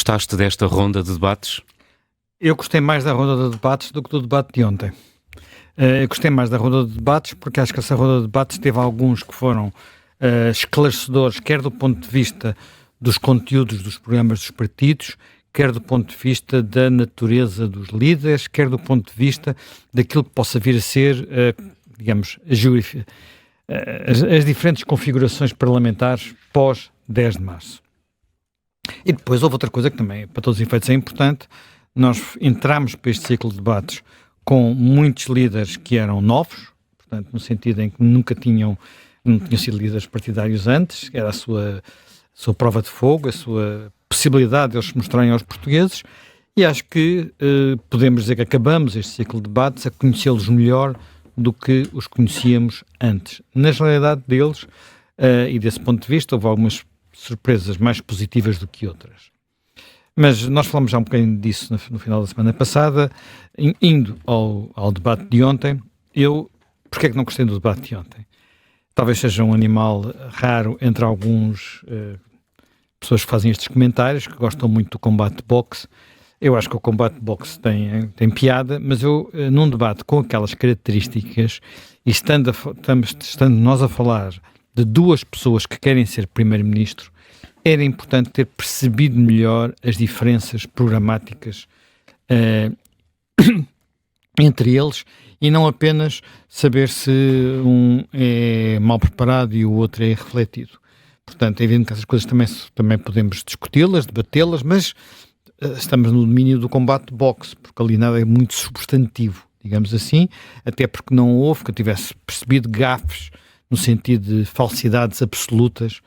Gostaste desta ronda de debates? Eu gostei mais da ronda de debates do que do debate de ontem. Eu gostei mais da ronda de debates porque acho que essa ronda de debates teve alguns que foram esclarecedores, quer do ponto de vista dos conteúdos dos programas dos partidos, quer do ponto de vista da natureza dos líderes, quer do ponto de vista daquilo que possa vir a ser, digamos, as diferentes configurações parlamentares pós 10 de março. E depois houve outra coisa que também, para todos os efeitos, é importante. Nós entramos para este ciclo de debates com muitos líderes que eram novos, portanto, no sentido em que não tinham sido líderes partidários antes, era a sua prova de fogo, a sua possibilidade de eles se mostrarem aos portugueses, e acho que podemos dizer que acabamos este ciclo de debates a conhecê-los melhor do que os conhecíamos antes. Na realidade deles, e desse ponto de vista, houve algumas surpresas mais positivas do que outras. Mas nós falamos já um bocadinho disso no final da semana passada. Indo ao debate de ontem, porque é que não gostei do debate de ontem? Talvez seja um animal raro entre alguns pessoas que fazem estes comentários, que gostam muito do combate de boxe. Eu acho que o combate de boxe tem piada, mas num debate com aquelas características, e estando nós a falar de duas pessoas que querem ser primeiro-ministro, era importante ter percebido melhor as diferenças programáticas entre eles e não apenas saber se um é mal preparado e o outro é refletido. Portanto, é evidente que essas coisas também podemos discuti-las, debatê-las, mas estamos no domínio do combate de boxe, porque ali nada é muito substantivo, digamos assim, até porque não houve que eu tivesse percebido gafes no sentido de falsidades absolutas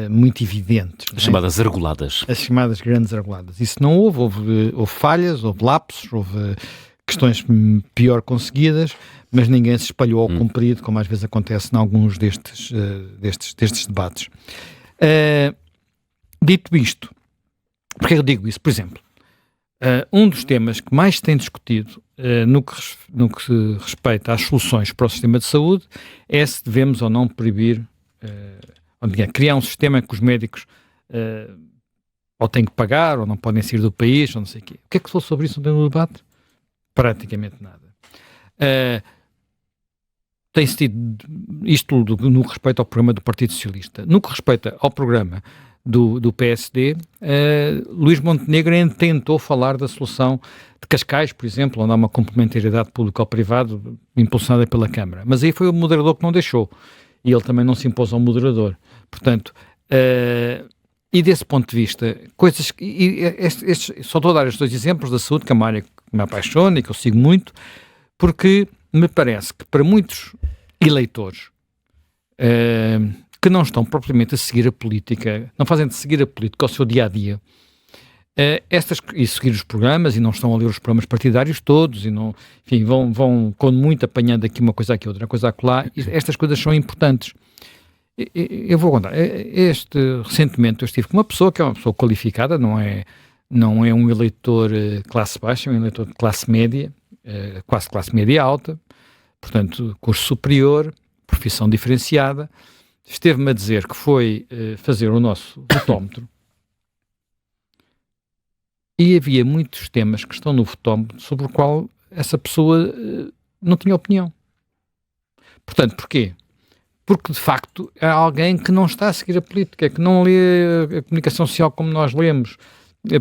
muito evidentes. As chamadas argoladas. As chamadas grandes argoladas. Isso não houve falhas, houve lapsos, houve questões pior conseguidas, mas ninguém se espalhou ao comprido, como às vezes acontece em alguns destes debates. Dito isto, porque eu digo isso? Por exemplo, um dos temas que mais se tem discutido no que se respeita às soluções para o sistema de saúde é se devemos ou não proibir criar um sistema em que os médicos ou têm que pagar, ou não podem sair do país, ou não sei o quê. O que é que se falou sobre isso no debate? Praticamente nada. Tem-se tido isto tudo no respeito ao programa do Partido Socialista. No que respeita ao programa do PSD, Luís Montenegro ainda tentou falar da solução de Cascais, por exemplo, onde há uma complementariedade público ao privado impulsionada pela Câmara. Mas aí foi o moderador que não deixou. E ele também não se impôs ao moderador. Portanto, e desse ponto de vista, coisas... só estou a dar estes dois exemplos da saúde, que é uma área que me apaixona e que eu sigo muito, porque me parece que para muitos eleitores que não estão propriamente a seguir a política, não fazem de seguir a política ao seu dia-a-dia, e seguir os programas, e não estão a ler os programas partidários todos, e não, enfim, vão quando muito apanhando aqui uma coisa aqui, outra coisa acolá, estas coisas são importantes. Eu vou contar, recentemente eu estive com uma pessoa que é uma pessoa qualificada, não é um eleitor classe baixa, é um eleitor de classe média, quase classe média alta, portanto, curso superior, profissão diferenciada, esteve-me a dizer que foi fazer o nosso votómetro. E havia muitos temas que estão no votómetro sobre o qual essa pessoa não tinha opinião. Portanto, porquê? Porque, de facto, é alguém que não está a seguir a política, que não lê a comunicação social como nós lemos,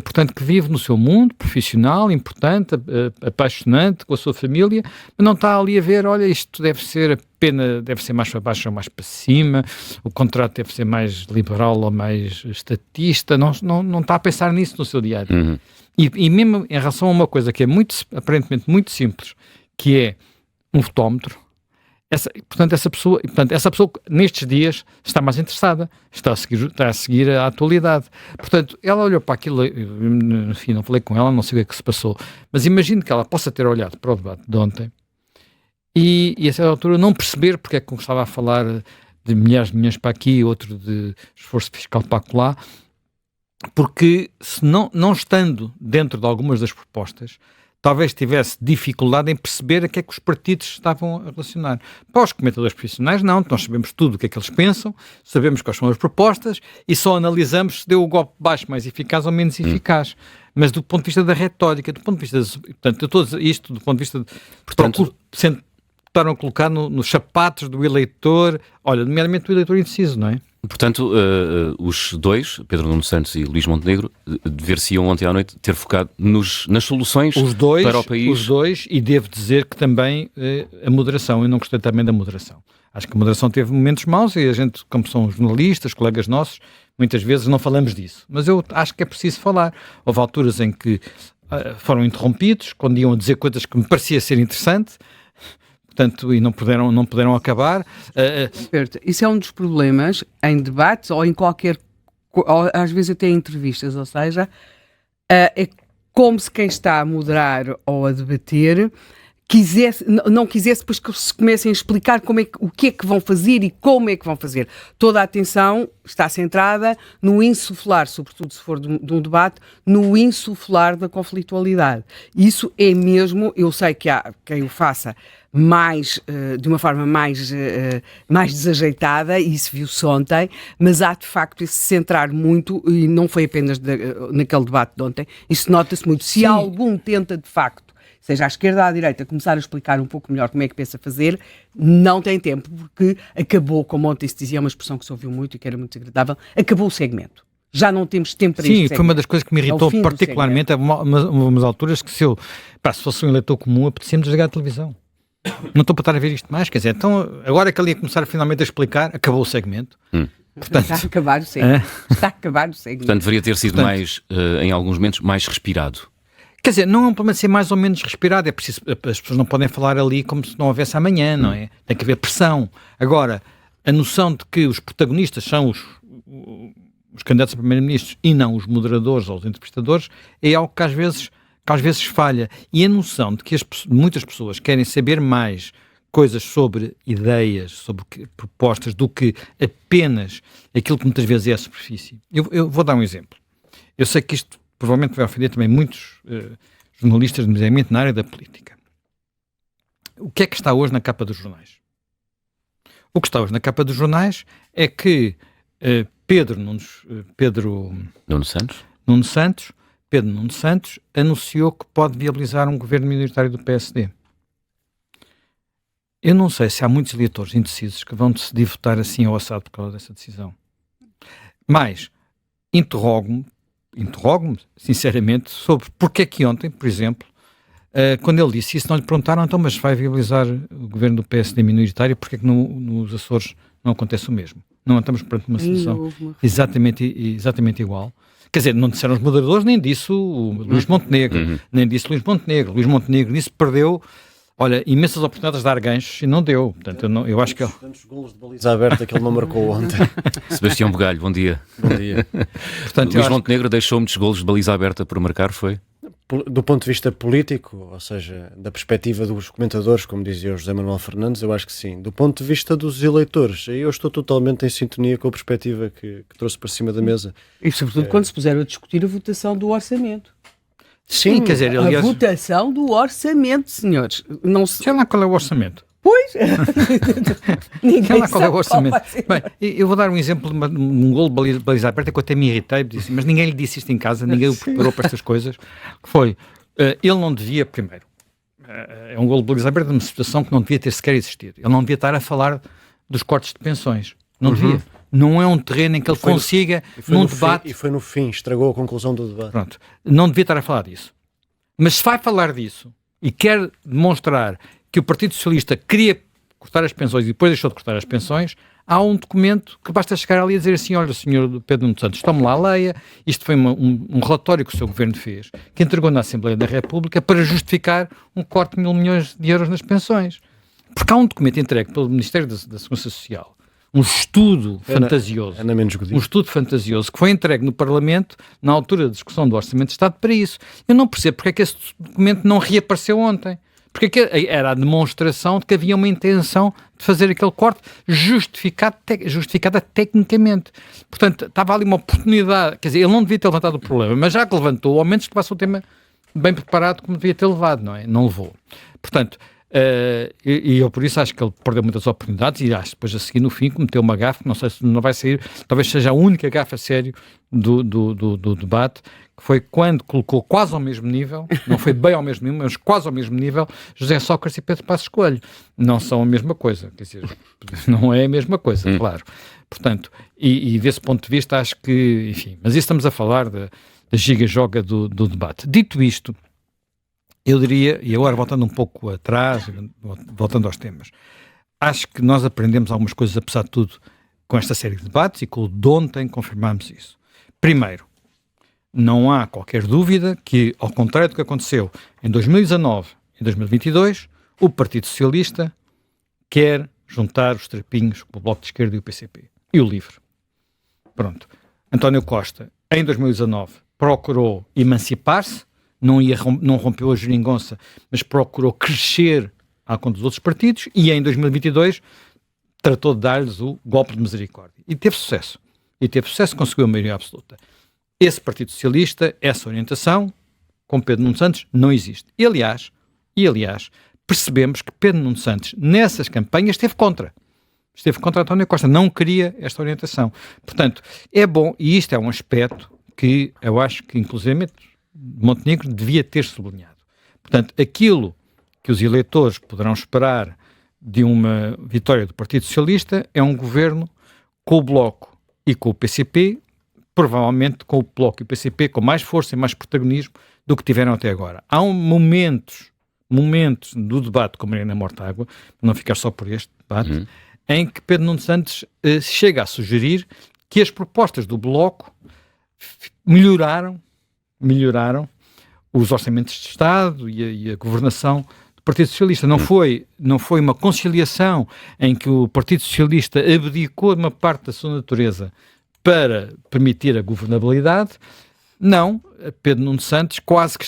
portanto, que vive no seu mundo profissional, importante, apaixonante, com a sua família, mas não está ali a ver, olha, isto deve ser a pena, deve ser mais para baixo ou mais para cima, o contrato deve ser mais liberal ou mais estatista, não está a pensar nisso no seu dia-a-dia. Uhum. E mesmo em relação a uma coisa que é aparentemente muito simples, que é um votómetro, essa pessoa nestes dias está mais interessada, está a seguir a atualidade. Portanto, ela olhou para aquilo, enfim, não falei com ela, não sei o que é que se passou, mas imagino que ela possa ter olhado para o debate de ontem e a certa altura não perceber porque é que estava a falar de milhares de milhões para aqui, outro de esforço fiscal para acolá, porque se não estando dentro de algumas das propostas, talvez tivesse dificuldade em perceber a que é que os partidos estavam a relacionar. Para os comentadores profissionais, não. Nós sabemos tudo o que é que eles pensam, sabemos quais são as propostas e só analisamos se deu o golpe baixo mais eficaz ou menos eficaz. Mas do ponto de vista da retórica, do ponto de vista... Portanto, eu estou a dizer isto do ponto de vista... Portanto, Tentaram colocar nos sapatos do eleitor, olha, nomeadamente do eleitor indeciso, não é? Portanto, os dois, Pedro Nuno Santos e Luís Montenegro, dever-se-iam ontem à noite ter focado nas soluções para o país. Os dois, e devo dizer que também a moderação, eu não gostei também da moderação. Acho que a moderação teve momentos maus e a gente, como são jornalistas, colegas nossos, muitas vezes não falamos disso. Mas eu acho que é preciso falar. Houve alturas em que foram interrompidos, quando iam a dizer coisas que me parecia ser interessante, portanto, e não puderam acabar. Isso é um dos problemas em debates ou em qualquer, ou às vezes até em entrevistas, ou seja, é como se quem está a moderar ou a debater não quisesse depois que se comecem a explicar o que é que vão fazer e como é que vão fazer. Toda a atenção está centrada no insuflar, sobretudo se for de um debate, no insuflar da conflitualidade. Isso é mesmo, eu sei que há quem o faça de uma forma mais desajeitada, e isso viu-se ontem, mas há de facto esse centrar muito, e não foi apenas naquele debate de ontem, isso nota-se muito. Se algum tenta de facto, seja à esquerda ou à direita, começar a explicar um pouco melhor como é que pensa fazer, não tem tempo, porque acabou, como ontem se dizia, uma expressão que se ouviu muito e que era muito desagradável, acabou o segmento. Já não temos tempo para este segmento. Sim, foi uma das coisas que me irritou particularmente, a umas alturas que se fosse um eleitor comum, apetecia-me desligar a televisão. Não estou para estar a ver isto mais, quer dizer, então agora que ele ia começar finalmente a explicar, acabou o segmento. Portanto, está a acabar o segmento. Está a acabar o segmento. Portanto, deveria ter sido mais, em alguns momentos, mais respirado. Quer dizer, não é um problema de ser mais ou menos respirado, é preciso, as pessoas não podem falar ali como se não houvesse amanhã, não é? Tem que haver pressão. Agora, a noção de que os protagonistas são os candidatos a primeiro-ministro e não os moderadores ou os entrevistadores é algo que às vezes falha. E a noção de que muitas pessoas querem saber mais coisas sobre ideias, sobre propostas, do que apenas aquilo que muitas vezes é a superfície. Eu vou dar um exemplo. Eu sei que isto provavelmente vai ofender também muitos jornalistas, nomeadamente na área da política. O que é que está hoje na capa dos jornais? O que está hoje na capa dos jornais é que Pedro Nuno Santos anunciou que pode viabilizar um governo minoritário do PSD. Eu não sei se há muitos eleitores indecisos que vão decidir votar assim ao assado por causa dessa decisão. Mas interrogo-me sinceramente sobre porque é que ontem, por exemplo, quando ele disse isso, não lhe perguntaram, então, mas vai viabilizar o governo do PSD minoritário, porque é que nos Açores não acontece o mesmo? Não estamos perante uma situação exatamente igual. Quer dizer, não disseram os moderadores, nem disse o Luís Montenegro, Luís Montenegro disse que perdeu, olha, imensas oportunidades de dar ganchos e não deu. Portanto, eu acho que... Tantos golos de baliza aberta que ele não marcou ontem. Sebastião Bugalho, bom dia. Bom dia. Portanto, Luís Montenegro deixou muitos golos de baliza aberta por marcar, foi? Do ponto de vista político, ou seja, da perspectiva dos comentadores, como dizia o José Manuel Fernandes, eu acho que sim. Do ponto de vista dos eleitores, eu estou totalmente em sintonia com a perspectiva que trouxe para cima da mesa. E sobretudo quando se puseram a discutir a votação do orçamento. Sim, quer dizer, aliás... A votação do orçamento, senhores. Não se... Sei lá qual é o orçamento. Pois! Sei lá qual é o orçamento. Bem, eu vou dar um exemplo de um golo de baliza aberta que eu até me irritei, disse, mas ninguém lhe disse isto em casa, ninguém o preparou para estas coisas, que foi, ele não devia, primeiro, é um golo de baliza aberta numa situação que não devia ter sequer existido. Ele não devia estar a falar dos cortes de pensões. Não devia. Não é um terreno em que ele consiga, num debate... E foi no fim, estragou a conclusão do debate. Pronto. Não devia estar a falar disso. Mas se vai falar disso e quer demonstrar que o Partido Socialista queria cortar as pensões e depois deixou de cortar as pensões, há um documento que basta chegar ali e dizer assim, olha, senhor Pedro Nuno Santos, tome lá a leia, isto foi um relatório que o seu governo fez, que entregou na Assembleia da República para justificar um corte de 1.000 milhões de euros nas pensões. Porque há um documento entregue pelo Ministério da Segurança Social, um estudo fantasioso, um estudo fantasioso que foi entregue no Parlamento na altura da discussão do Orçamento de Estado para isso. Eu não percebo porque é que esse documento não reapareceu ontem. Porque era a demonstração de que havia uma intenção de fazer aquele corte justificada tecnicamente. Portanto, estava ali uma oportunidade. Quer dizer, ele não devia ter levantado o problema, mas já que levantou, ao menos que passe o tema bem preparado como devia ter levado, não é? Não levou. Portanto, e eu por isso acho que ele perdeu muitas oportunidades e acho que depois a seguir no fim cometeu uma gafe, que não sei se não vai sair, talvez seja a única gafe a sério do debate, que foi quando colocou quase ao mesmo nível, não foi bem ao mesmo nível, mas quase ao mesmo nível, José Sócrates e Pedro Passos Coelho. Não são a mesma coisa, quer dizer, não é a mesma coisa, claro. Portanto, e desse ponto de vista acho que, enfim, mas isso estamos a falar da giga-joga do debate. Dito isto, eu diria, e agora voltando um pouco atrás, voltando aos temas, acho que nós aprendemos algumas coisas, apesar de tudo, com esta série de debates e com o de ontem confirmamos isso. Primeiro, não há qualquer dúvida que, ao contrário do que aconteceu em 2019 e 2022, o Partido Socialista quer juntar os trapinhos com o Bloco de Esquerda e o PCP. E o LIVRE. Pronto. António Costa, em 2019, procurou emancipar-se, não rompeu a geringonça, mas procurou crescer à conta dos outros partidos e em 2022 tratou de dar-lhes o golpe de misericórdia. E teve sucesso. Conseguiu a maioria absoluta. Esse Partido Socialista, essa orientação, com Pedro Nuno Santos, não existe. E aliás, percebemos que Pedro Nuno Santos, nessas campanhas, esteve contra António Costa, não queria esta orientação. Portanto, é bom, e isto é um aspecto que eu acho que, inclusive, Montenegro devia ter sublinhado. Portanto, aquilo que os eleitores poderão esperar de uma vitória do Partido Socialista é um governo com o Bloco e com o PCP, provavelmente com o Bloco e o PCP com mais força e mais protagonismo do que tiveram até agora. Há momentos do debate com Mariana Mortágua, não ficar só por este debate, em que Pedro Nuno Santos chega a sugerir que as propostas do Bloco melhoraram os orçamentos de Estado e a governação do Partido Socialista. Não foi uma conciliação em que o Partido Socialista abdicou de uma parte da sua natureza para permitir a governabilidade. Não, Pedro Nuno Santos quase que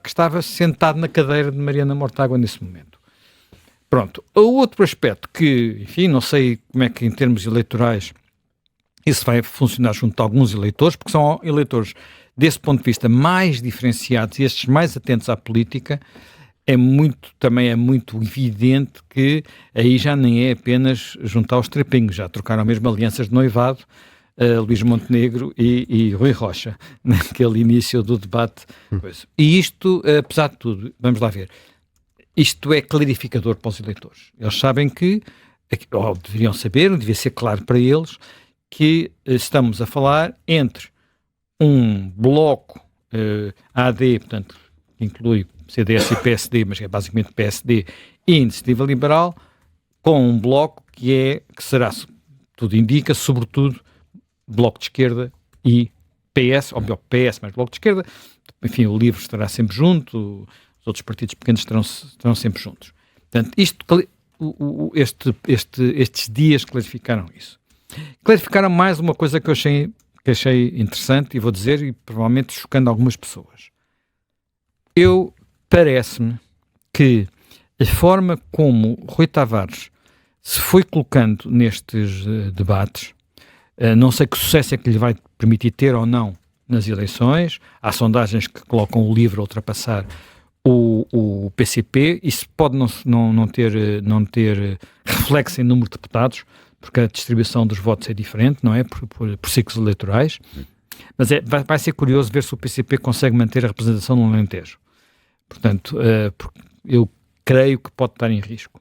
estava sentado na cadeira de Mariana Mortágua nesse momento. Pronto. O outro aspecto que, enfim, não sei como é que em termos eleitorais isso vai funcionar junto a alguns eleitores, porque são eleitores desse ponto de vista mais diferenciados e estes mais atentos à política, também é muito evidente que aí já nem é apenas juntar os trapinhos, já trocaram mesmo alianças de noivado, Luís Montenegro e Rui Rocha, naquele início do debate. E isto, apesar de tudo, vamos lá ver, isto é clarificador para os eleitores. Eles sabem que, ou deveriam saber, devia ser claro para eles, que estamos a falar entre um bloco AD, portanto, que inclui CDS e PSD, mas é basicamente PSD e Iniciativa Liberal, com um bloco que será, tudo indica, sobretudo, Bloco de Esquerda e PS, ou melhor, PS mais Bloco de Esquerda. Enfim, o LIVRE estará sempre junto, os outros partidos pequenos estarão sempre juntos. Portanto, estes dias clarificaram isso. Clarificaram mais uma coisa que eu achei interessante, e vou dizer, e provavelmente chocando algumas pessoas. Parece-me que a forma como Rui Tavares se foi colocando nestes debates, não sei que sucesso é que lhe vai permitir ter ou não nas eleições. Há sondagens que colocam o LIVRE a ultrapassar o PCP. Isso pode não ter reflexo em número de deputados, porque a distribuição dos votos é diferente, não é? Por ciclos eleitorais. Mas vai ser curioso ver se o PCP consegue manter a representação no Alentejo. Portanto, eu creio que pode estar em risco.